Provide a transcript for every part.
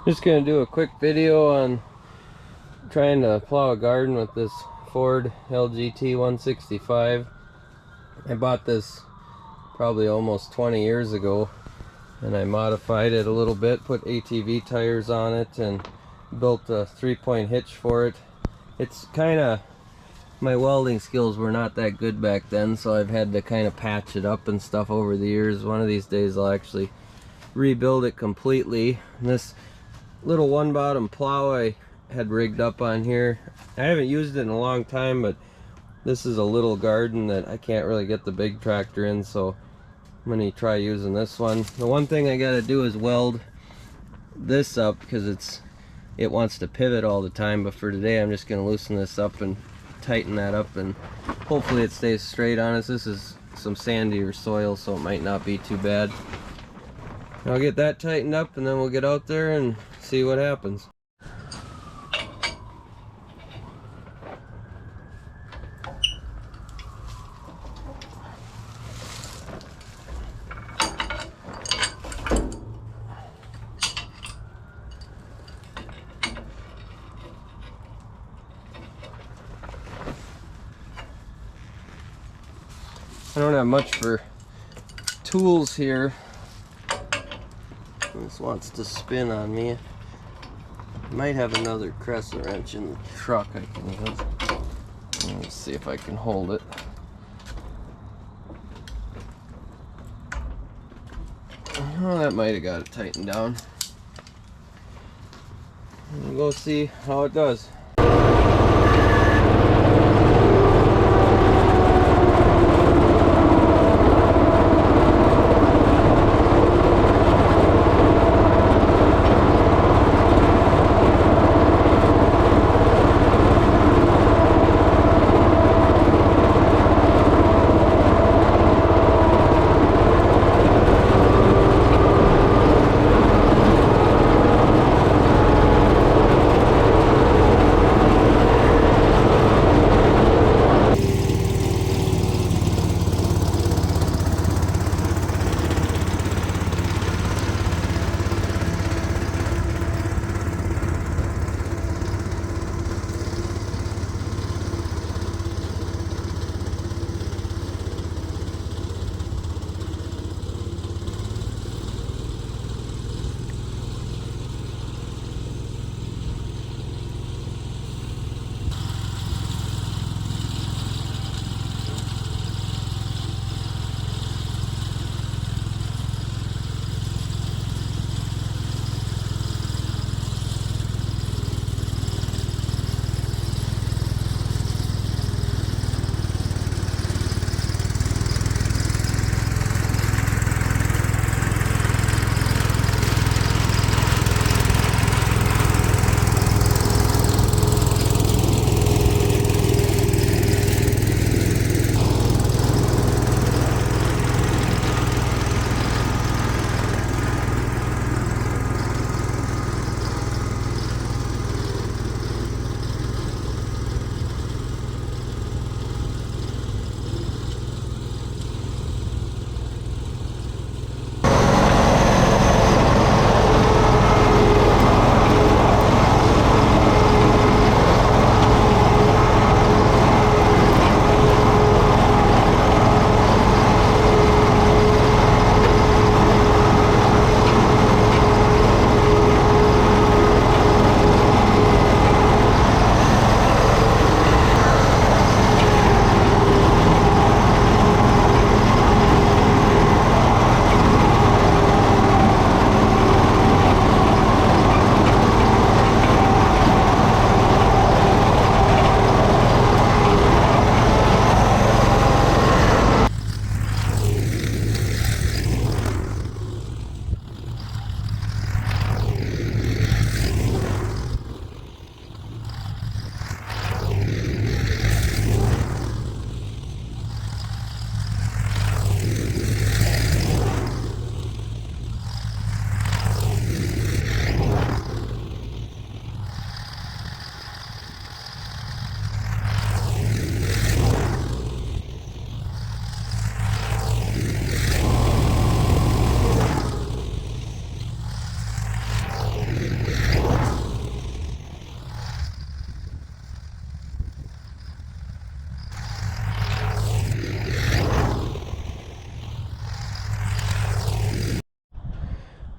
Just gonna do a quick video on trying to plow a garden with this Ford LGT 165. I bought this probably almost 20 years ago, and I modified it a little bit, put ATV tires on it and built a 3-point hitch for it. It's kind of, my welding skills were not that good back then, so I've had to kind of patch it up and stuff over the years. One of these days I'll actually rebuild it completely. And this little one bottom plow I had rigged up on here, I haven't used it in a long time, but this is a little garden that I can't really get the big tractor in, so I'm gonna try using this one. The one thing I gotta do is weld this up because it wants to pivot all the time, but for today I'm just gonna loosen this up and tighten that up, and hopefully it stays straight on us. This is some sandier soil, so it might not be too bad. I'll get that tightened up and then we'll get out there and see what happens. I don't have much for tools here. This wants to spin on me. I might have another crescent wrench in the truck I can use. Let's see if I can hold it. Oh, that might have got it tightened down. We'll go see how it does.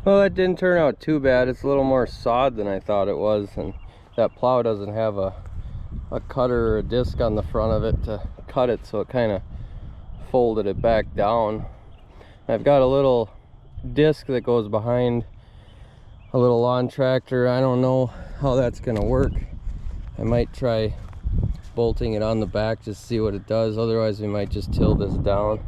Well, that didn't turn out too bad. It's a little more sawed than I thought it was, and that plow doesn't have a cutter or a disc on the front of it to cut it, so it kind of folded it back down. I've got a little disc that goes behind a little lawn tractor. I don't know how that's gonna work. I might try bolting it on the back just to see what it does. Otherwise we might just till this down.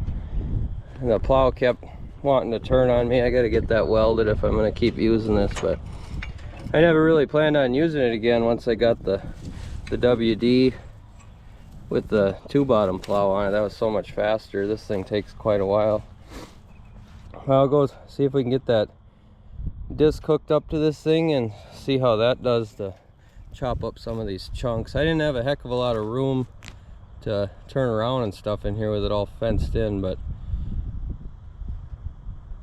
And the plow kept wanting to turn on me. I got to get that welded if I'm going to keep using this, but I never really planned on using it again once I got the WD with the 2-bottom plow on it. That was so much faster. This thing takes quite a while. I'll go see if we can get that disc hooked up to this thing and see how that does to chop up some of these chunks. I didn't have a heck of a lot of room to turn around and stuff in here with it all fenced in, but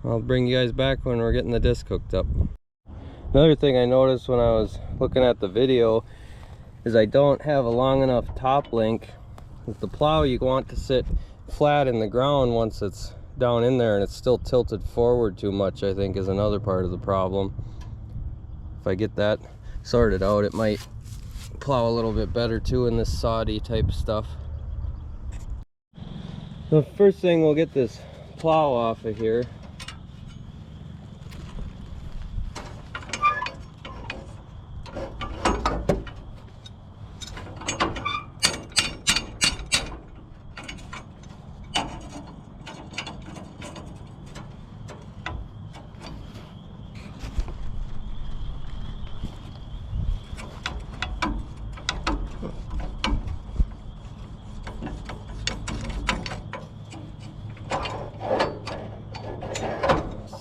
I'll bring you guys back when we're getting the disc hooked up. Another thing I noticed when I was looking at the video is I don't have a long enough top link. With the plow, you want to sit flat in the ground once it's down in there, and it's still tilted forward too much, I think, is another part of the problem. If I get that sorted out, it might plow a little bit better too in this soddy type stuff. The first thing, we'll get this plow off of here.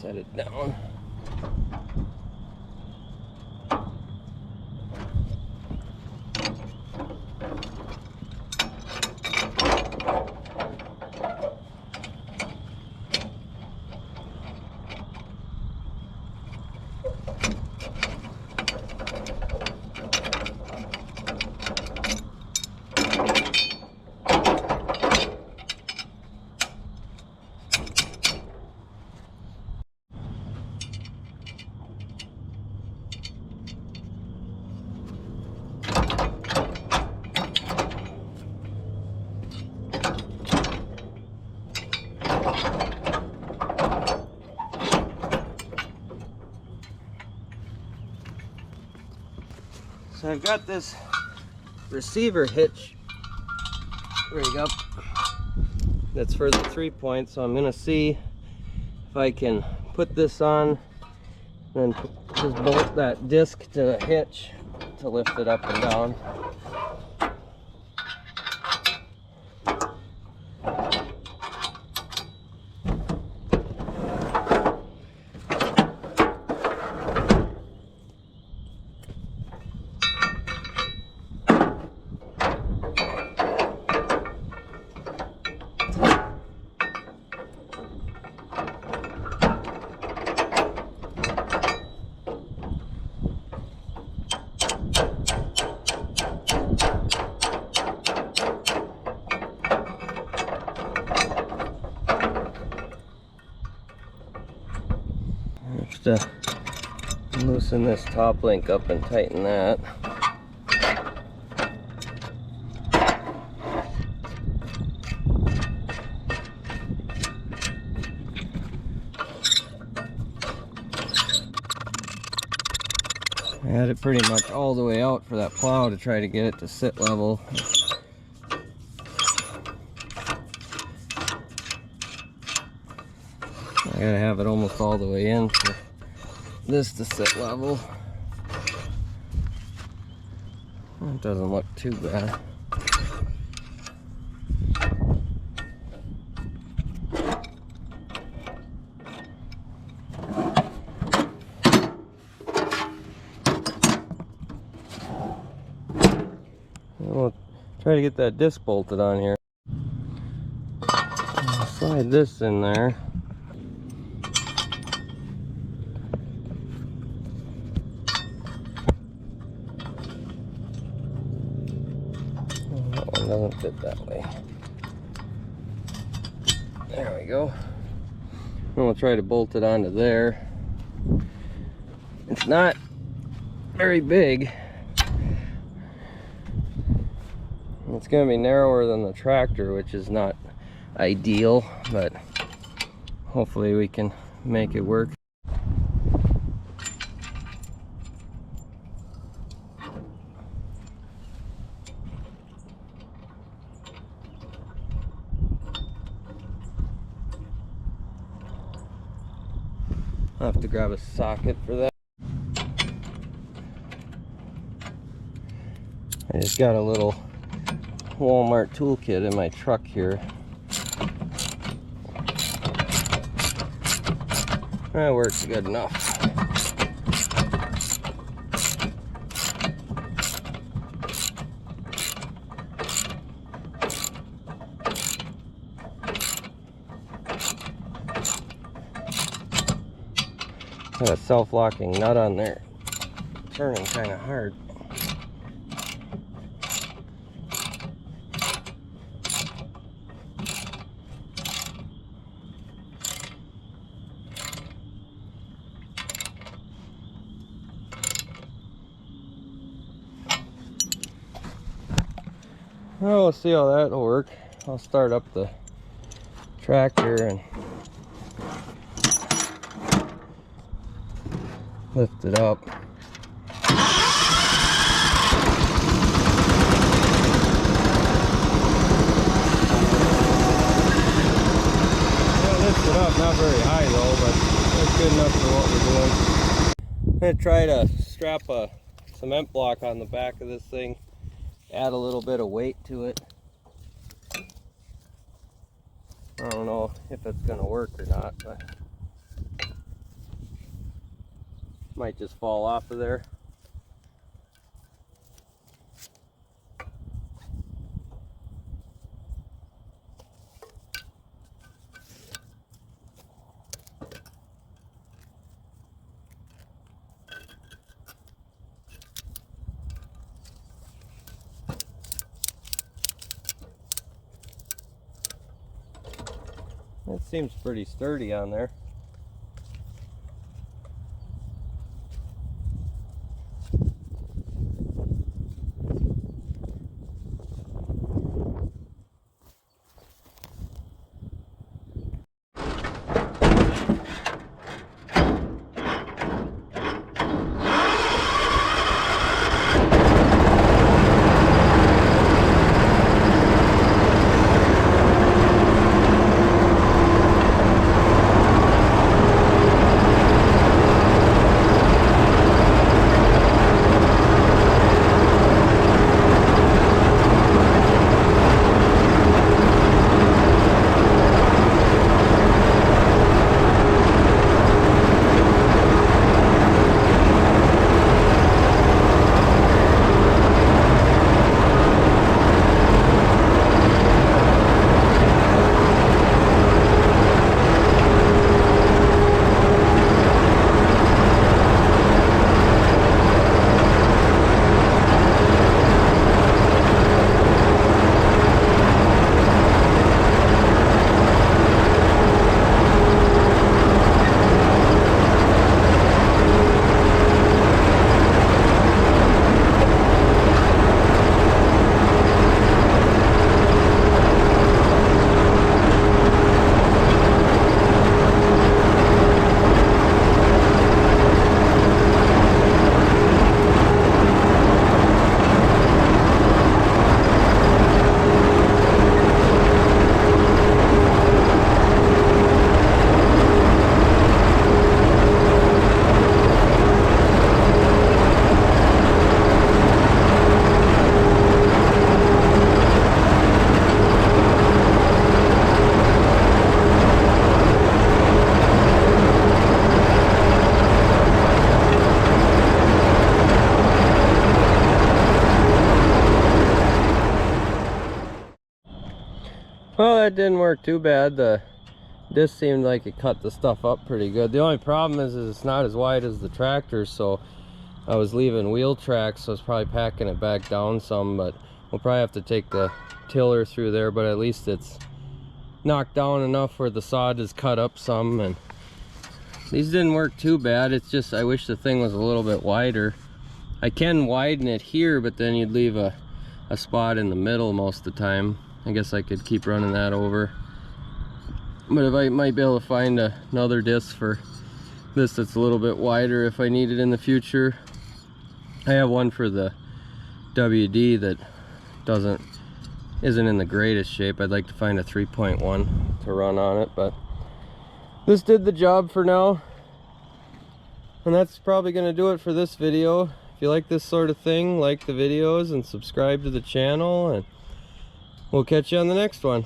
Set it down. So I've got this receiver hitch rig up that's for the 3-point, so I'm gonna see if I can put this on and just bolt that disc to the hitch to lift it up and down. To loosen this top link up and tighten that. I had it pretty much all the way out for that plow to try to get it to sit level. I gotta have it almost all the way in for this to sit level. It doesn't look too bad. We'll try to get that disc bolted on here. I'll slide this in there. Doesn't fit that way. There we go. And we'll try to bolt it onto there. It's not very big. It's going to be narrower than the tractor, which is not ideal, but hopefully we can make it work. I'll have to grab a socket for that. I just got a little Walmart toolkit in my truck here. That works good enough. Got a self-locking nut on there. Turning kind of hard. Well, we'll see how that'll work. I'll start up the tractor and lift it up. Lift it up, not very high though, but it's good enough for what we're doing. I'm going to try to strap a cement block on the back of this thing, add a little bit of weight to it. I don't know if it's going to work or not, but might just fall off of there. It seems pretty sturdy on there. Well, that didn't work too bad. This seemed like it cut the stuff up pretty good. The only problem is it's not as wide as the tractor, so I was leaving wheel tracks, so I was probably packing it back down some, but we'll probably have to take the tiller through there, but at least it's knocked down enough where the sod is cut up some, and These didn't work too bad. It's just I wish the thing was a little bit wider. I can widen it here, but then you'd leave a spot in the middle most of the time. I guess I could keep running that over. But if I might be able to find another disc for this that's a little bit wider if I need it in the future. I have one for the WD that isn't in the greatest shape. I'd like to find a 3.1 to run on it, but this did the job for now. And that's probably going to do it for this video. If you like this sort of thing, like the videos and subscribe to the channel, and we'll catch you on the next one.